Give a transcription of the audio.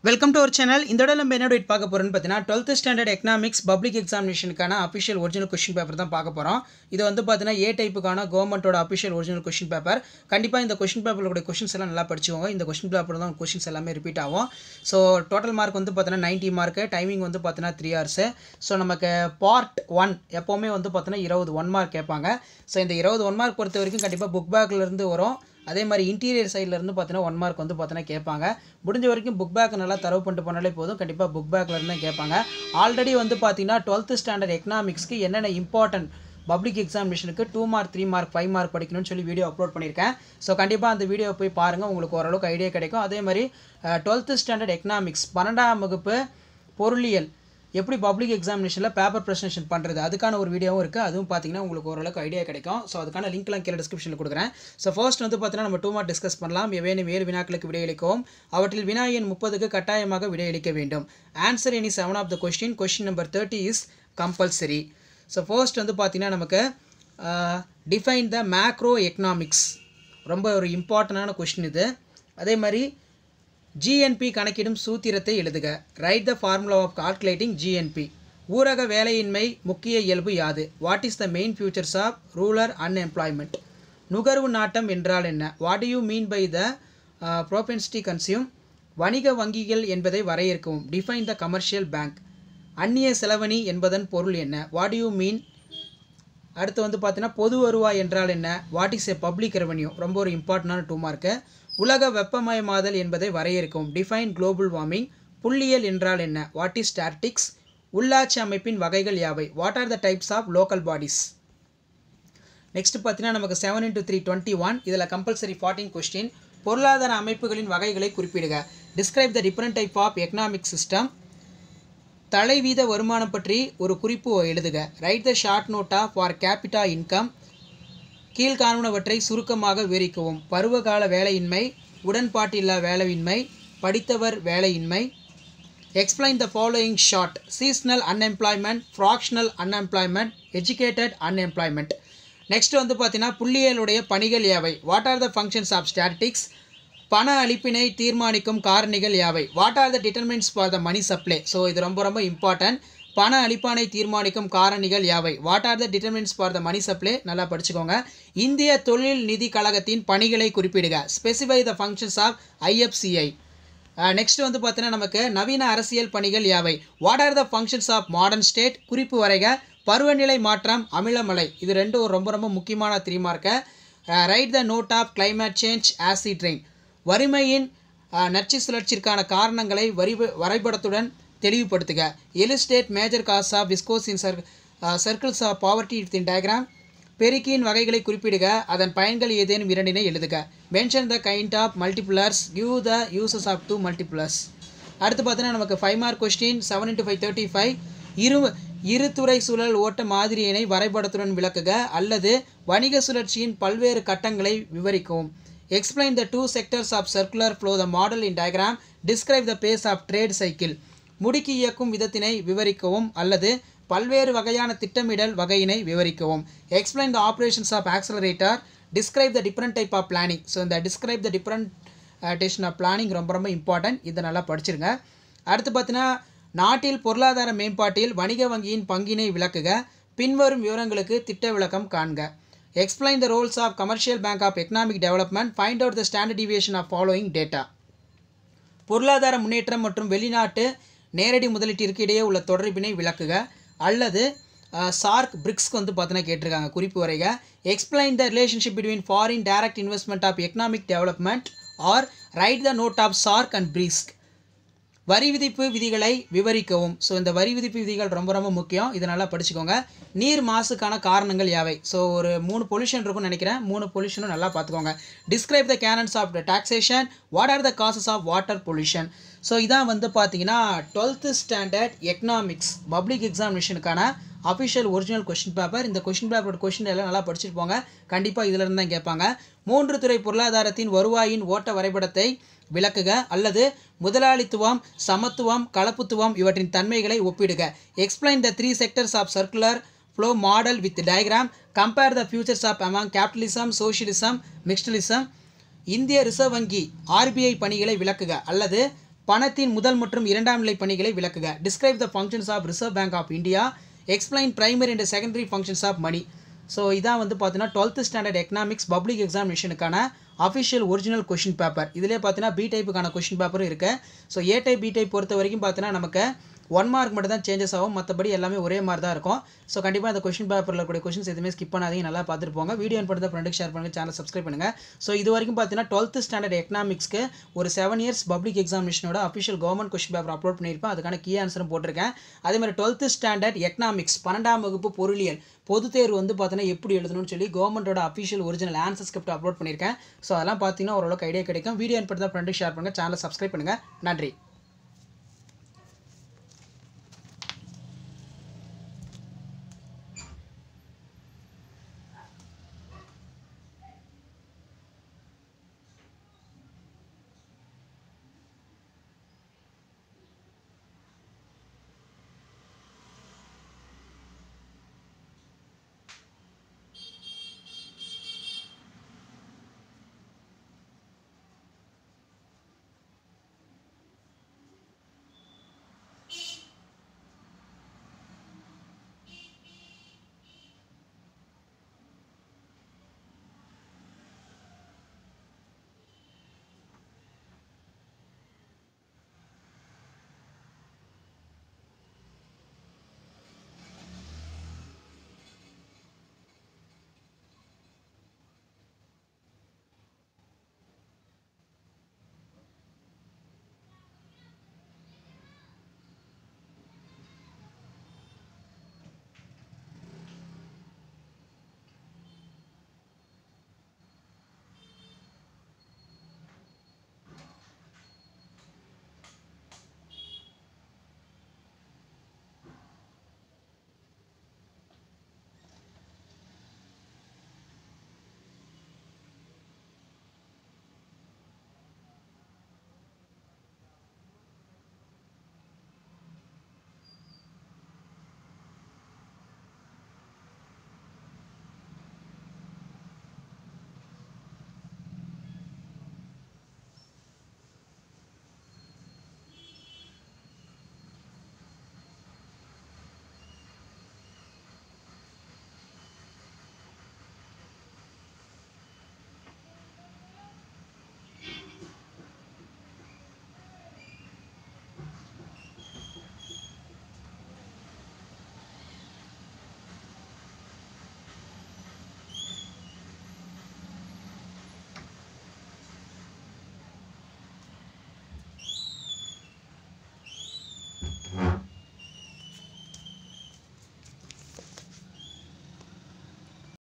Welcome to our channel. இந்த தடவை நம்ம என்ன டாட் பார்க்க போறோம்னு பார்த்தீனா 12th ஸ்டாண்டர்ட் எகனாமிக்ஸ் பப்ளிக் எக்ஸாமினேஷனுக்கான அபிஷியல் ஒரிஜினல் क्वेश्चन பேப்பர் தான் பார்க்க போறோம். இது வந்து பார்த்தீனா A டைப்புக்கான கவர்மெண்டோட அபிஷியல் ஒரிஜினல் क्वेश्चन பேப்பர். கண்டிப்பா இந்த क्वेश्चन பேப்பர்ல உள்ள क्वेश्चंस எல்லாம் நல்லா படிச்சுக்கோங்க. இந்த क्वेश्चन பேப்பர்ல தான் क्वेश्चंस எல்லாமே ரிப்பீட் ஆகும். சோ டோட்டல் மார்க் வந்து பார்த்தீனா 90 மார்க், டைமிங் வந்து பார்த்தீனா 3 hours. சோ நமக்கு பார்ட் 1 எப்பவுமே வந்து பார்த்தீனா 20 1 மார்க் கேட்பாங்க. சோ இந்த 20 1 மார்க் பொறுத்த வரைக்கும் கண்டிப்பா புக் பேக்ல இருந்து வரும். அதே மாதிரி இன்டீரியர் சைடுல இருந்து பார்த்தீனா 1 மார்க் வந்து பார்த்தீனா கேட்பாங்க. முடிஞ்ச வரைக்கும் புக் பேக் நல்லா தரவு பண்ணிட்டு போனாலே போதும். கண்டிப்பா புக் பேக்ல இருந்து கேட்பாங்க. ஆல்ரெடி வந்து பார்த்தீனா 12th ஸ்டாண்டர்ட் எகனாமிக்ஸ்க்கு என்னென்ன இம்பார்ட்டன்ட் பப்ளிக் எக்ஸாமினேஷனுக்கு 2 மார்க் 3 மார்க் 5 மார்க் படிக்கணும்னு சொல்லி வீடியோ அப்லோட் பண்ணியிருக்கேன். ஸோ கண்டிப்பாக அந்த வீடியோ போய் பாருங்கள், உங்களுக்கு ஓரளவுக்கு ஐடியா கிடைக்கும். அதே மாதிரி 12th ஸ்டாண்டர்ட் எகனாமிக்ஸ் 12ஆம் வகுப்பு பொருளியல் எப்படி பப்ளிக் எக்ஸாமினேஷனில் பேப்பர் ப்ரெசன்டேஷன் பண்ணுறது அதுக்கான ஒரு வீடியோவும் இருக்குது. அதுவும் பார்த்தீங்கன்னா உங்களுக்கு ஓரளவுக்கு ஐடியா கிடைக்கும். ஸோ அதுக்கான லிங்க்லாம் கீழே டிஸ்கிரிப்ஷனில் கொடுக்குறேன். ஸோ ஃபர்ஸ்ட் வந்து பார்த்தீங்கன்னா நம்ம 2 மார்க் டிஸ்கஸ் பண்ணலாம். ஏவேனும் 7 வினாக்களுக்கு விடையளிக்கவும் அவற்றில் வினா எண் 30க்கு கட்டாயமாக விடையளிக்க வேண்டும். Answer any 7 of the question. Question number 30 is compulsory. So first வந்து பார்த்தீங்கன்னா நமக்கு டிஃபைன் த மேக்ரோ எக்கனாமிக்ஸ், ரொம்ப ஒரு இம்பார்ட்டண்டான கொஸ்டின் இது. அதே மாதிரி GNP கணக்கிடும் சூத்திரத்தை எழுதுக. Write the formula of calculating GNP. ஊரக வேலையின்மை முக்கிய இயல்பு யாது? What is the main futures of rural unemployment? நுகர்வு நாட்டம் என்றால் என்ன? What do you mean by the propensity consume? வணிக வங்கிகள் என்பதை வரையறுக்கவும். Define the commercial bank. அந்நிய செலவணி என்பதன் பொருள் என்ன? What do you mean? அடுத்து வந்து பார்த்தீங்கன்னா பொது வருவாய் என்றால் என்ன? What is a public revenue? ரொம்ப ஒரு இம்பார்ட்டண்டான 2 மார்க்கு. உலக வெப்பமயமாதல் என்பதை வரையறுக்கவும். Define global warming. புள்ளியியல் என்றால் என்ன? What is statics? உள்ளாட்சி அமைப்பின் வகைகள் யாவை? What are the types of local bodies? Next பார்த்தீங்கன்னா நமக்கு 7 into 3 21. இதில் கம்பல்சரி 14 கொஸ்டின். பொருளாதார அமைப்புகளின் வகைகளை குறிப்பிடுக. Describe the different type of economic system. தலைவீத வருமானம் பற்றி ஒரு குறிப்பு எழுதுக. Write the short note a for capita income. கீழ்காணுவனவற்றை சுருக்கமாக விவரிக்கவும். பருவகால வேலையின்மை, உடன்பாட்டில்லா வேலையின்மை, படித்தவர் வேலையின்மை. Explain the following short. Seasonal unemployment, fractional unemployment, educated unemployment. Next வந்து பார்த்தீங்கன்னா புள்ளியியலுடைய பணிகள் யாவை? What are the functions of statics? பண அளிப்பினை தீர்மானிக்கும் காரணிகள் யாவை? What are the determinants for the money supply? So இது ரொம்ப ரொம்ப இம்பார்ட்டன்ட். பண அளிப்பானை தீர்மானிக்கும் காரணிகள் யாவை? What are the determinants for the money supply? நல்லா படிச்சுக்கோங்க. இந்திய தொழில் நிதி கழகத்தின் பணிகளை குறிப்பிடுக. Specify the functions of IFCI. Next வந்து பார்த்தீங்கன்னா நமக்கு நவீன அரசியல் பணிகள் யாவை? What are the functions of modern state? குறிப்பு வரைக. பருவநிலை மாற்றம், அமிலமலை. இது ரெண்டும் ரொம்ப ரொம்ப முக்கியமான 3 mark. Write the note of climate change, acid rain. வறுமையின் நச்சு சுழற்சிற்கான காரணங்களை வரைபடத்துடன் தெளிவுபடுத்துக. எலிஸ்டேட் மேஜர் காஸ் ஆஃப் விஸ்கோஸ் in circles of poverty in diagram. பெருக்கியின் வகைகளை குறிப்பிடுக. அதன் பயன்கள் ஏதேனும் 2 எழுதுக. Mention the kind of multipliers. Give the uses of 2 multipliers. அடுத்து பார்த்தீங்கன்னா நமக்கு 5 மார்க் கொஸ்டின். 7 into 5 35. இருதுறை சுழல் ஓட்ட மாதிரியினை வரைபடத்துடன் விளக்குக அல்லது வணிக சுழற்சியின் பல்வேறு கட்டங்களை விவரிக்கவும். Explain the 2 sectors of circular flow. The model in diagram. Describe the phase of trade cycle. முடுக்கி இயக்கும் விதத்தினை விவரிக்கவும் அல்லது பல்வேறு வகையான திட்டமிடல் வகையினை விவரிக்கவும். Explain the operations of accelerator. Describe the different type of planning. So இந்த describe the different of planning ரொம்ப ரொம்ப இம்பார்ட்டன்ட். இதை நல்லா படிச்சிருங்க. அடுத்து பார்த்தீங்கன்னா நாட்டில் பொருளாதார மேம்பாட்டில் வணிக வங்கியின் பங்கினை விளக்குக. பின்வரும் விவரங்களுக்கு திட்ட விளக்கம் காண்க. Explain the roles of commercial bank of economic development. Find out the standard deviation of following data. பொருளாதார முன்னேற்றம் மற்றும் வெளிநாட்டு நேரடி முதலீட்டிற்கு இடையே உள்ள தொடர்பினை விளக்குக அல்லது சார்க் பிரிக்ஸ்க்கு வந்து பார்த்தீங்கன்னா கேட்டிருக்காங்க. குறிப்பு வரைக. Explain the relationship between foreign direct investment of economic development or write the note of SAARC and BRICS. வரி விதிப்பு விதிகளை விவரிக்கவும். ஸோ இந்த வரி விதிப்பு விதிகள் ரொம்ப ரொம்ப முக்கியம். இதை நல்லா படிச்சுக்கோங்க. நீர் மாசுக்கான காரணங்கள் யாவை? ஸோ ஒரு 3 பொல்யூஷன் இருக்கும்னு நினைக்கிறேன். 3 பொல்யூஷனும் நல்லா பார்த்துக்கோங்க. Describe the canons of taxation. What are the causes of water pollution? So இதான் வந்து பார்த்தீங்கன்னா 12th ஸ்டாண்டர்ட் எக்கனாமிக்ஸ் பப்ளிக் எக்ஸாமினேஷனுக்கான அஃபிஷியல் ஒரிஜினல் கொஸ்டின் பேப்பர். இந்த கொஸ்டின் பேப்பரோட கொஸ்டின் எல்லாம் நல்லா படிச்சுட்டு போங்க. கண்டிப்பாக இதில் இருந்து தான் கேட்பாங்க. 3 துறை பொருளாதாரத்தின் வருவாயின் ஓட்ட வரைபடத்தை விளக்குக அல்லது முதலாளித்துவம், சமத்துவம், கலப்புத்துவம் இவற்றின் தன்மைகளை ஒப்பிடுக. Explain the 3 sectors of circular flow model with diagram. Compare the futures of among capitalism, socialism, mixedalism. இந்திய ரிசர்வ் வங்கி RBI பணிகளை விளக்குக அல்லது பணத்தின் முதல் மற்றும் இரண்டாம் நிலை பணிகளை விளக்குக. Describe the functions of reserve bank of India. Explain primary and secondary functions of money. So இதான் வந்து பார்த்தீங்கன்னா 12th ஸ்டாண்டர்ட் எக்கனாமிக்ஸ் பப்ளிக் எக்ஸாமினேஷனுக்கான அஃபிஷியல் ஒரிஜினல் கொஷின் பேப்பர். இதிலே பார்த்தீங்கன்னா பி டைப்புக்கான கொஷின் பேப்பரும் இருக்குது. So A type B type பொறுத்த வரைக்கும் பார்த்தீங்கன்னா நமக்கு 1 மார்க் மட்டும் தான் சேஞ்சஸ் ஆகும், மற்றபடி எல்லாமே ஒரே மாதிரி தான் இருக்கும். ஸோ கண்டிப்பாக இந்த கொஷின் பேப்பரில் கூடிய கொஷின்ஸ் எதுவுமே ஸ்கிப் பண்ணாதீங்க, நல்லா பார்த்துட்டு போங்க. வீடியோ பண்ணுறது ஃப்ரெண்டுக்கு ஷேர் பண்ணுங்கள், சேனல் சப்ஸ்கிரைப் பண்ணுங்கள். ஸோ இது வரைக்கும் பார்த்தீங்கன்னா 12th ஸ்டாண்டர்ட் எக்கனாமிக்ஸ்க்கு ஒரு 7 இயர்ஸ் பப்ளிக் எக்ஸாமினேஷனோட official government question paper upload பண்ணியிருப்பேன். அதுக்கான கீ ஆன்சரும் போட்டிருக்கேன். அதேமாதிரி 12th ஸ்டாண்டர்ட் எக்கனாமிக்ஸ் 12ஆம் வகுப்பு பொருளியல் பொதுத் தேர்வு வந்து பார்த்தீங்கன்னா எப்படி எழுதணும்னு சொல்லி கவர்மெண்ட்டோட official original answer script upload பண்ணியிருக்கேன். ஸோ அதெல்லாம் பார்த்தீங்கன்னா ஓரளவுக்கு ஐடியா கிடைக்கும். வீடியோ பண்ணுறது ஃப்ரெண்டுக்கு ஷேர் பண்ணுங்கள், சேனலை சப்ஸ்கிரைப் பண்ணுங்கள். நன்றி.